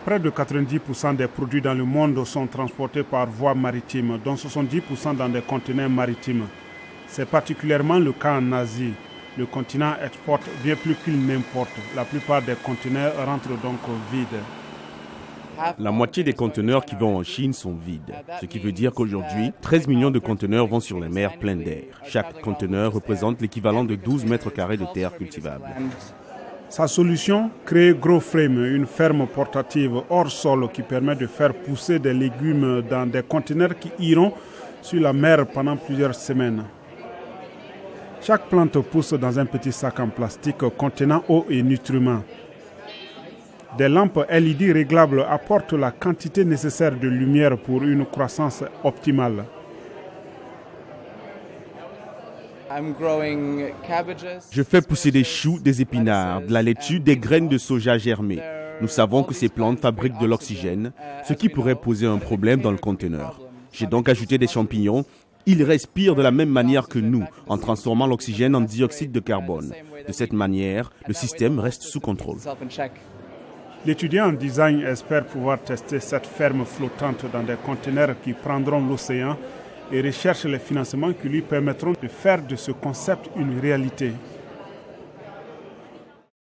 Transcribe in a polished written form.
Près de 90% des produits dans le monde sont transportés par voie maritime, dont 70% dans des conteneurs maritimes. C'est particulièrement le cas en Asie. Le continent exporte bien plus qu'il n'importe. La plupart des conteneurs rentrent donc vides. La moitié des conteneurs qui vont en Chine sont vides, ce qui veut dire qu'aujourd'hui, 13 millions de conteneurs vont sur les mers pleines d'air. Chaque conteneur représente l'équivalent de 12 mètres carrés de terre cultivable. Sa solution, créer GrowFrame, une ferme portative hors sol qui permet de faire pousser des légumes dans des conteneurs qui iront sur la mer pendant plusieurs semaines. Chaque plante pousse dans un petit sac en plastique contenant eau et nutriments. Des lampes LED réglables apportent la quantité nécessaire de lumière pour une croissance optimale. Je fais pousser des choux, des épinards, de la laitue, des graines de soja germées. Nous savons que ces plantes fabriquent de l'oxygène, ce qui pourrait poser un problème dans le conteneur. J'ai donc ajouté des champignons. Ils respirent de la même manière que nous, en transformant l'oxygène en dioxyde de carbone. De cette manière, le système reste sous contrôle. L'étudiant en design espère pouvoir tester cette ferme flottante dans des conteneurs qui prendront l'océan et recherche les financements qui lui permettront de faire de ce concept une réalité.